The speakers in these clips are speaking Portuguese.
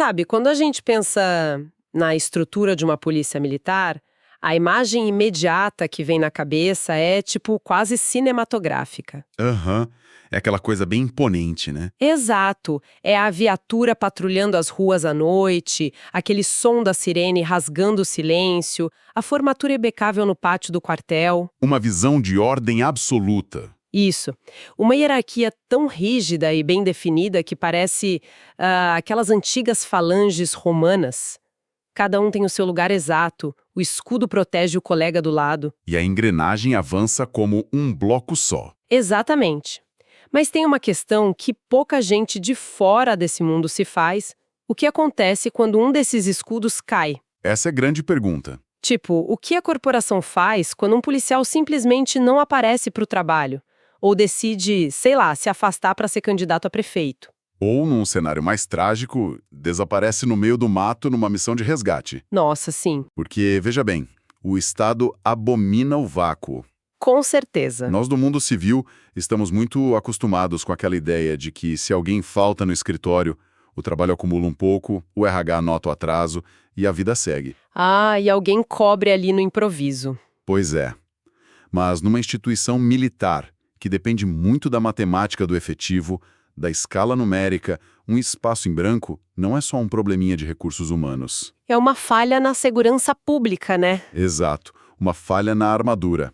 Sabe, quando a gente pensa na estrutura de uma polícia militar, a imagem imediata que vem na cabeça é, tipo, quase cinematográfica. Aham. É aquela coisa bem imponente, né? Exato. É a viatura patrulhando as ruas à noite, aquele som da sirene rasgando o silêncio, a formatura impecável no pátio do quartel. Uma visão de ordem absoluta. Isso. Uma hierarquia tão rígida e bem definida que parece aquelas antigas falanges romanas. Cada um tem o seu lugar exato, o escudo protege o colega do lado. E a engrenagem avança como um bloco só. Exatamente. Mas tem uma questão que pouca gente de fora desse mundo se faz: o que acontece quando um desses escudos cai? Essa é a grande pergunta. Tipo, o que a corporação faz quando um policial simplesmente não aparece para o trabalho? Ou decide, sei lá, se afastar para ser candidato a prefeito? Ou, num cenário mais trágico, desaparece no meio do mato numa missão de resgate. Nossa, sim. Porque, veja bem, o Estado abomina o vácuo. Com certeza. Nós do mundo civil estamos muito acostumados com aquela ideia de que se alguém falta no escritório, o trabalho acumula um pouco, o RH anota o atraso e a vida segue. Ah, e alguém cobre ali no improviso. Pois é. Mas numa instituição militar, que depende muito da matemática do efetivo, da escala numérica, um espaço em branco não é só um probleminha de recursos humanos. É uma falha na segurança pública, né? Exato, uma falha na armadura.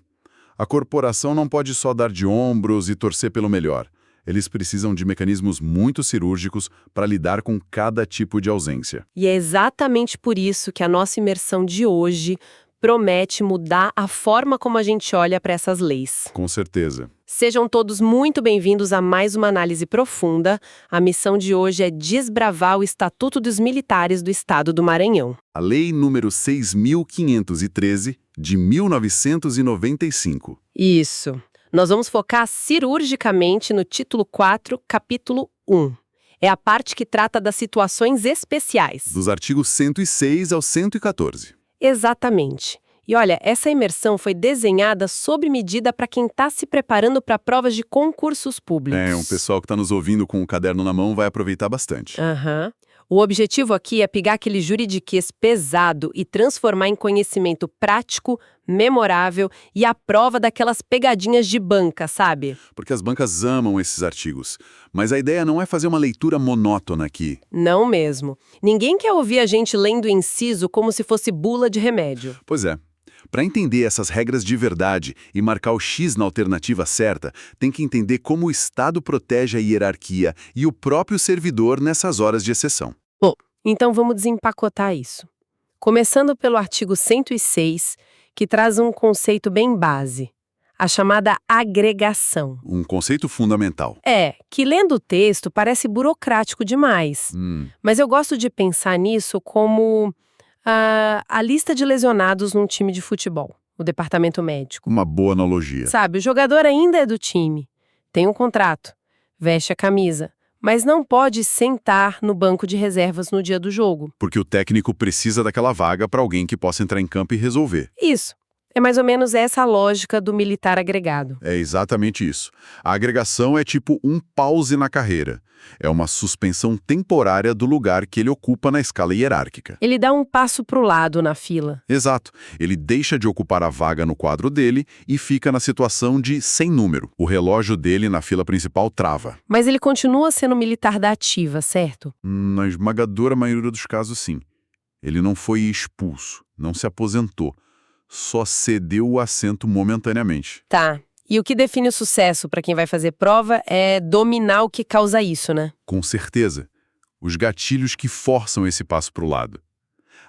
A corporação não pode só dar de ombros e torcer pelo melhor. Eles precisam de mecanismos muito cirúrgicos para lidar com cada tipo de ausência. E é exatamente por isso que a nossa imersão de hoje promete mudar a forma como a gente olha para essas leis. Com certeza. Sejam todos muito bem-vindos a mais uma análise profunda. A missão de hoje é desbravar o Estatuto dos Militares do Estado do Maranhão. A Lei número 6.513, de 1995. Isso. Nós vamos focar cirurgicamente no título 4, capítulo 1. É a parte que trata das situações especiais. Dos artigos 106 ao 114. Exatamente. E olha, essa imersão foi desenhada sob medida para quem está se preparando para provas de concursos públicos. Um pessoal que está nos ouvindo com o caderno na mão vai aproveitar bastante. Aham. O objetivo aqui é pegar aquele juridiquês pesado e transformar em conhecimento prático, memorável e à prova daquelas pegadinhas de banca, sabe? Porque as bancas amam esses artigos. Mas a ideia não é fazer uma leitura monótona aqui. Não mesmo. Ninguém quer ouvir a gente lendo o inciso como se fosse bula de remédio. Pois é. Para entender essas regras de verdade e marcar o X na alternativa certa, tem que entender como o Estado protege a hierarquia e o próprio servidor nessas horas de exceção. Bom, então vamos desempacotar isso. Começando pelo artigo 106, que traz um conceito bem base, a chamada agregação. Um conceito fundamental. Que lendo o texto parece burocrático demais, mas eu gosto de pensar nisso como a lista de lesionados num time de futebol, o departamento médico. Uma boa analogia. Sabe, o jogador ainda é do time, tem um contrato, veste a camisa, mas não pode sentar no banco de reservas no dia do jogo. Porque o técnico precisa daquela vaga para alguém que possa entrar em campo e resolver. Isso. É mais ou menos essa a lógica do militar agregado. É exatamente isso. A agregação é tipo um pause na carreira. É uma suspensão temporária do lugar que ele ocupa na escala hierárquica. Ele dá um passo para o lado na fila. Exato. Ele deixa de ocupar a vaga no quadro dele e fica na situação de sem número. O relógio dele na fila principal trava. Mas ele continua sendo militar da ativa, certo? Na esmagadora maioria dos casos, sim. Ele não foi expulso, não se aposentou. Só cedeu o assento momentaneamente. Tá. E o que define o sucesso para quem vai fazer prova é dominar o que causa isso, né? Com certeza. Os gatilhos que forçam esse passo para o lado.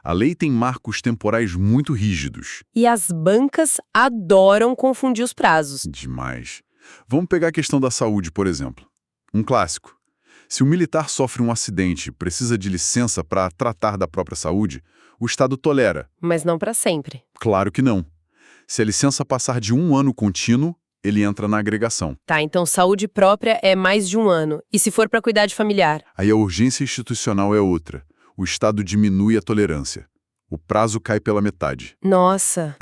A lei tem marcos temporais muito rígidos. E as bancas adoram confundir os prazos. Demais. Vamos pegar a questão da saúde, por exemplo. Um clássico. Se o militar sofre um acidente e precisa de licença para tratar da própria saúde, o Estado tolera. Mas não para sempre. Claro que não. Se a licença passar de 1 ano contínuo, ele entra na agregação. Tá, então saúde própria é mais de 1 ano. E se for para cuidar de familiar? Aí a urgência institucional é outra. O Estado diminui a tolerância. O prazo cai pela metade. Nossa.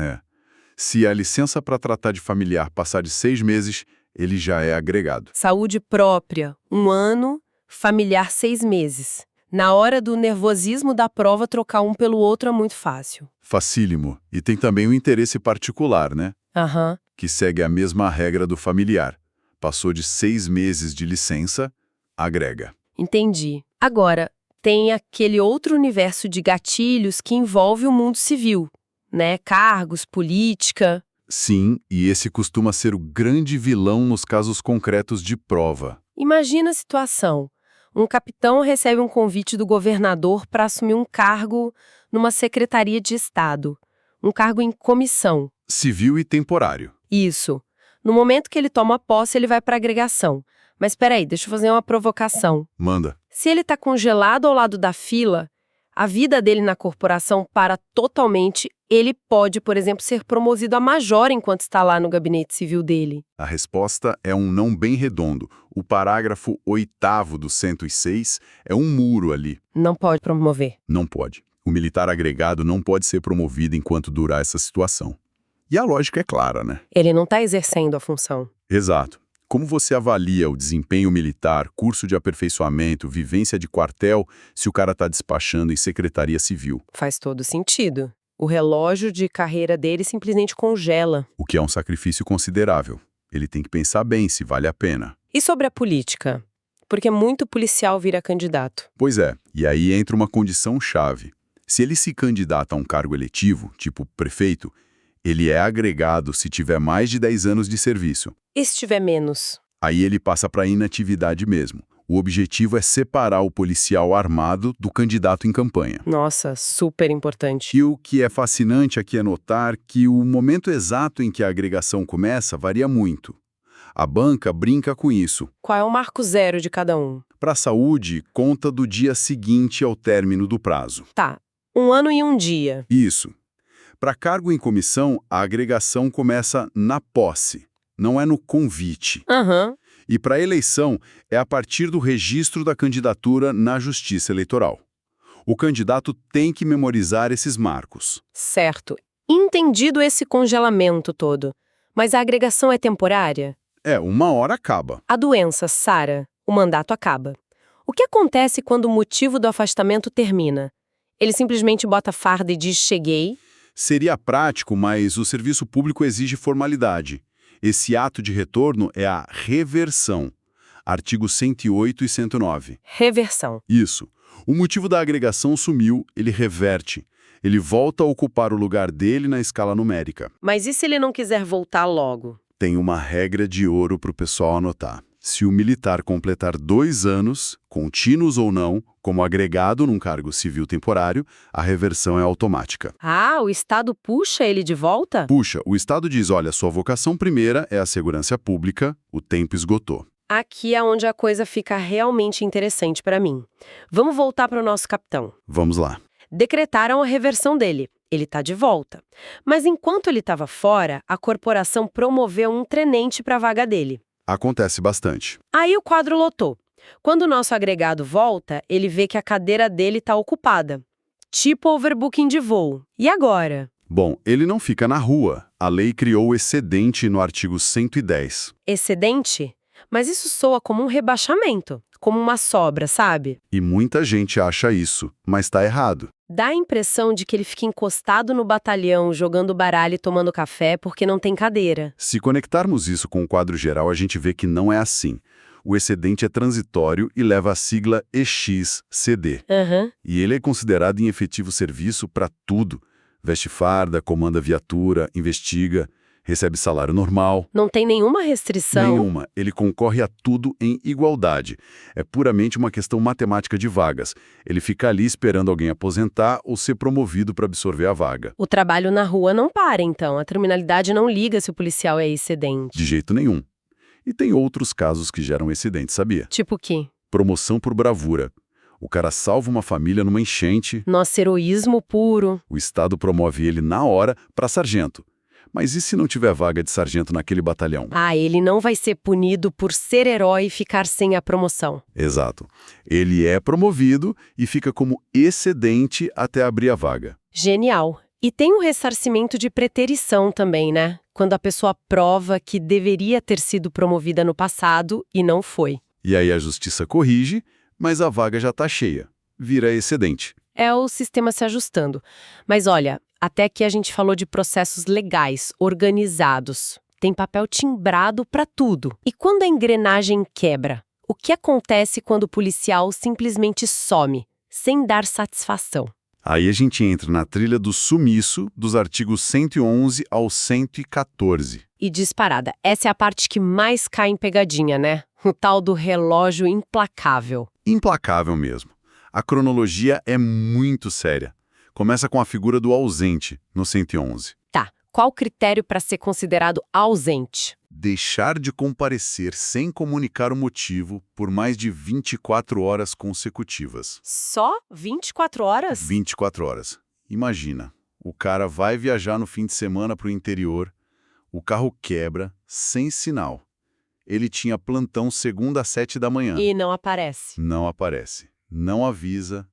Se a licença para tratar de familiar passar de 6 meses, ele já é agregado. Saúde própria, 1 ano, familiar 6 meses. Na hora do nervosismo da prova, trocar um pelo outro é muito fácil. Facílimo. E tem também o interesse particular, né? Aham. Que segue a mesma regra do familiar. Passou de 6 meses de licença, agrega. Entendi. Agora, tem aquele outro universo de gatilhos que envolve o mundo civil, né? Cargos, política. Sim, e esse costuma ser o grande vilão nos casos concretos de prova. Imagina a situação. Um capitão recebe um convite do governador para assumir um cargo numa secretaria de Estado. Um cargo em comissão. Civil e temporário. Isso. No momento que ele toma posse, ele vai para a agregação. Mas peraí, deixa eu fazer uma provocação. Manda. Se ele está congelado ao lado da fila, a vida dele na corporação para totalmente. Ele pode, por exemplo, ser promovido a major enquanto está lá no gabinete civil dele. A resposta é um não bem redondo. O parágrafo 8º do 106 é um muro ali. Não pode promover. Não pode. O militar agregado não pode ser promovido enquanto durar essa situação. E a lógica é clara, né? Ele não está exercendo a função. Exato. Como você avalia o desempenho militar, curso de aperfeiçoamento, vivência de quartel, se o cara está despachando em secretaria civil? Faz todo sentido. O relógio de carreira dele simplesmente congela. O que é um sacrifício considerável. Ele tem que pensar bem se vale a pena. E sobre a política? Porque muito policial vira candidato. Pois é, e aí entra uma condição chave. Se ele se candidata a um cargo eletivo, tipo prefeito, ele é agregado se tiver mais de 10 anos de serviço. E se tiver menos? Aí ele passa para inatividade mesmo. O objetivo é separar o policial armado do candidato em campanha. Nossa, super importante. E o que é fascinante aqui é notar que o momento exato em que a agregação começa varia muito. A banca brinca com isso. Qual é o marco zero de cada um? Para a saúde, conta do dia seguinte ao término do prazo. Tá, 1 ano e 1 dia. Isso. Para cargo em comissão, a agregação começa na posse, não é no convite. Aham. E para eleição, é a partir do registro da candidatura na Justiça Eleitoral. O candidato tem que memorizar esses marcos. Certo. Entendido esse congelamento todo. Mas a agregação é temporária? Uma hora acaba. A doença sara, o mandato acaba. O que acontece quando o motivo do afastamento termina? Ele simplesmente bota a farda e diz cheguei? Seria prático, mas o serviço público exige formalidade. Esse ato de retorno é a reversão. Artigos 108 e 109. Reversão. Isso. O motivo da agregação sumiu, ele reverte. Ele volta a ocupar o lugar dele na escala numérica. Mas e se ele não quiser voltar logo? Tem uma regra de ouro para o pessoal anotar. Se o militar completar 2 anos, contínuos ou não, como agregado num cargo civil temporário, a reversão é automática. Ah, o Estado puxa ele de volta? Puxa, o Estado diz, olha, sua vocação primeira é a segurança pública, o tempo esgotou. Aqui é onde a coisa fica realmente interessante para mim. Vamos voltar para o nosso capitão. Vamos lá. Decretaram a reversão dele. Ele está de volta. Mas enquanto ele estava fora, a corporação promoveu um tenente para a vaga dele. Acontece bastante. Aí o quadro lotou. Quando o nosso agregado volta, ele vê que a cadeira dele está ocupada. Tipo overbooking de voo. E agora? Bom, ele não fica na rua. A lei criou o excedente no artigo 110. Excedente? Mas isso soa como um rebaixamento, como uma sobra, sabe? E muita gente acha isso, mas está errado. Dá a impressão de que ele fica encostado no batalhão, jogando baralho e tomando café porque não tem cadeira. Se conectarmos isso com o quadro geral, a gente vê que não é assim. O excedente é transitório e leva a sigla EXCD. E ele é considerado em efetivo serviço para tudo. Veste farda, comanda viatura, investiga, recebe salário normal. Não tem nenhuma restrição? Nenhuma. Ele concorre a tudo em igualdade. É puramente uma questão matemática de vagas. Ele fica ali esperando alguém aposentar ou ser promovido para absorver a vaga. O trabalho na rua não para, então. A criminalidade não liga se o policial é excedente. De jeito nenhum. E tem outros casos que geram excedente, sabia? Tipo o quê? Promoção por bravura. O cara salva uma família numa enchente. Nosso heroísmo puro. O Estado promove ele na hora para sargento. Mas e se não tiver vaga de sargento naquele batalhão? Ah, ele não vai ser punido por ser herói e ficar sem a promoção. Exato. Ele é promovido e fica como excedente até abrir a vaga. Genial. E tem o ressarcimento de preterição também, né? Quando a pessoa prova que deveria ter sido promovida no passado e não foi. E aí a justiça corrige, mas a vaga já está cheia. vira excedente. É o sistema se ajustando. Mas olha, até aqui a gente falou de processos legais, organizados. Tem papel timbrado para tudo. E quando a engrenagem quebra? O que acontece quando o policial simplesmente some, sem dar satisfação? Aí a gente entra na trilha do sumiço dos artigos 111 ao 114. E disparada, essa é a parte que mais cai em pegadinha, né? O tal do relógio implacável. Implacável mesmo. A cronologia é muito séria. Começa com a figura do ausente, no 111. Tá, qual o critério para ser considerado ausente? Deixar de comparecer sem comunicar o motivo por mais de 24 horas consecutivas. Só 24 horas? 24 horas. Imagina, o cara vai viajar no fim de semana para o interior, o carro quebra, sem sinal. Ele tinha plantão segunda às 7 da manhã. E não aparece. Não aparece. Não avisa.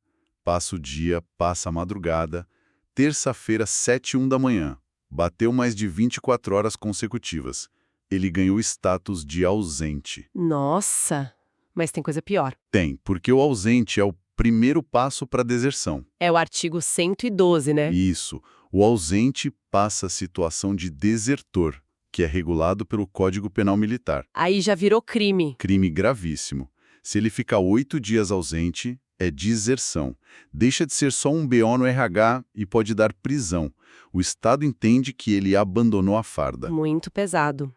Passa o dia, passa a madrugada. Terça-feira, 7h01 da manhã. Bateu mais de 24 horas consecutivas. Ele ganhou status de ausente. Nossa, mas tem coisa pior. Tem, porque o ausente é o primeiro passo para a deserção. É o artigo 112, né? Isso. O ausente passa a situação de desertor, que é regulado pelo Código Penal Militar. Aí já virou crime. Crime gravíssimo. Se ele ficar 8 dias ausente, é deserção. Deixa de ser só um BO no RH e pode dar prisão. O Estado entende que ele abandonou a farda. Muito pesado.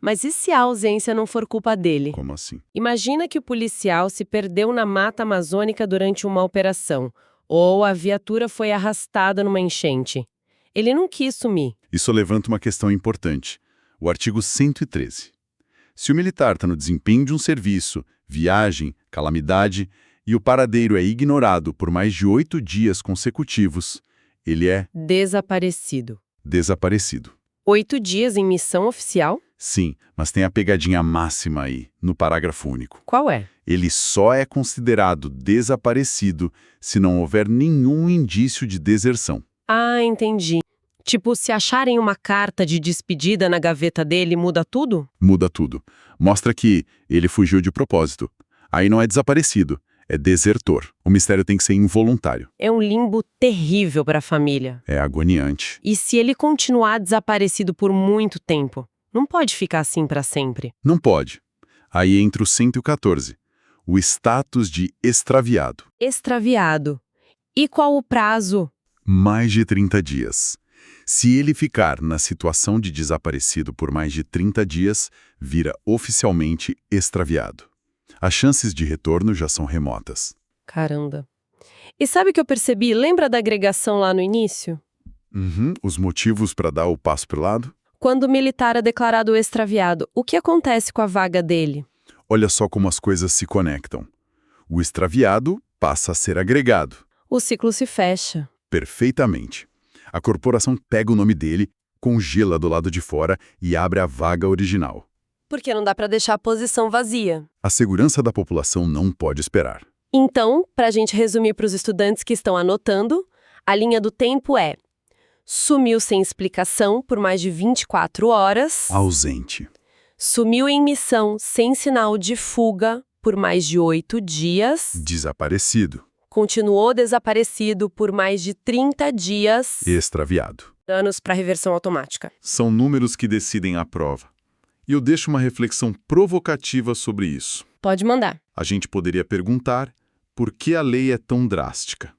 Mas e se a ausência não for culpa dele? Como assim? Imagina que o policial se perdeu na mata amazônica durante uma operação, ou a viatura foi arrastada numa enchente. Ele não quis sumir. Isso levanta uma questão importante. O artigo 113. Se o militar está no desempenho de um serviço, viagem, calamidade, e o paradeiro é ignorado por mais de 8 dias consecutivos, ele é Desaparecido. desaparecido. 8 dias em missão oficial? Sim, mas tem a pegadinha máxima aí, no parágrafo único. Qual é? Ele só é considerado desaparecido se não houver nenhum indício de deserção. Ah, entendi. Tipo, se acharem uma carta de despedida na gaveta dele, muda tudo? Muda tudo. Mostra que ele fugiu de propósito. Aí não é desaparecido, é desertor. O mistério tem que ser involuntário. É um limbo terrível para a família. É agoniante. E se ele continuar desaparecido por muito tempo? Não pode ficar assim para sempre. Não pode. Aí entra o 114, o status de extraviado. Extraviado. E qual o prazo? Mais de 30 dias. Se ele ficar na situação de desaparecido por mais de 30 dias, vira oficialmente extraviado. As chances de retorno já são remotas. Caramba. E sabe o que eu percebi? Lembra da agregação lá no início? Os motivos para dar o passo para o lado? Quando o militar é declarado extraviado, o que acontece com a vaga dele? Olha só como as coisas se conectam. O extraviado passa a ser agregado. O ciclo se fecha. Perfeitamente. A corporação pega o nome dele, congela do lado de fora e abre a vaga original. Porque não dá para deixar a posição vazia. A segurança da população não pode esperar. Então, para a gente resumir para os estudantes que estão anotando, a linha do tempo é: sumiu sem explicação por mais de 24 horas. Ausente. Sumiu em missão sem sinal de fuga por mais de 8 dias. Desaparecido. Continuou desaparecido por mais de 30 dias. Extraviado. Anos para reversão automática. São números que decidem a prova. E eu deixo uma reflexão provocativa sobre isso. Pode mandar. A gente poderia perguntar por que a lei é tão drástica.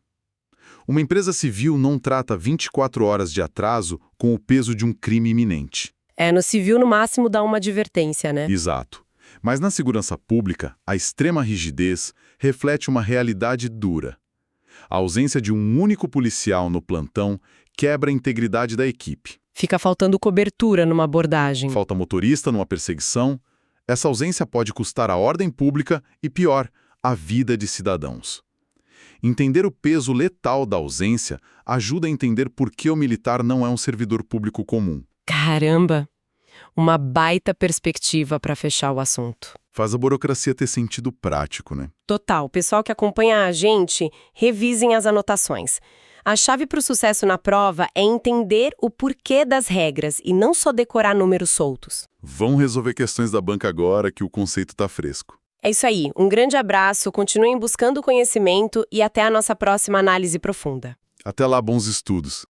Uma empresa civil não trata 24 horas de atraso com o peso de um crime iminente. No civil, no máximo, dá uma advertência, né? Exato. Mas na segurança pública, a extrema rigidez reflete uma realidade dura. A ausência de um único policial no plantão quebra a integridade da equipe. Fica faltando cobertura numa abordagem. Falta motorista numa perseguição. Essa ausência pode custar a ordem pública e, pior, a vida de cidadãos. Entender o peso letal da ausência ajuda a entender por que o militar não é um servidor público comum. Caramba! Uma baita perspectiva para fechar o assunto. Faz a burocracia ter sentido prático, né? Total. Pessoal que acompanha a gente, revisem as anotações. A chave para o sucesso na prova é entender o porquê das regras e não só decorar números soltos. Vão resolver questões da banca agora que o conceito está fresco. É isso aí, um grande abraço, continuem buscando conhecimento e até a nossa próxima análise profunda. Até lá, bons estudos!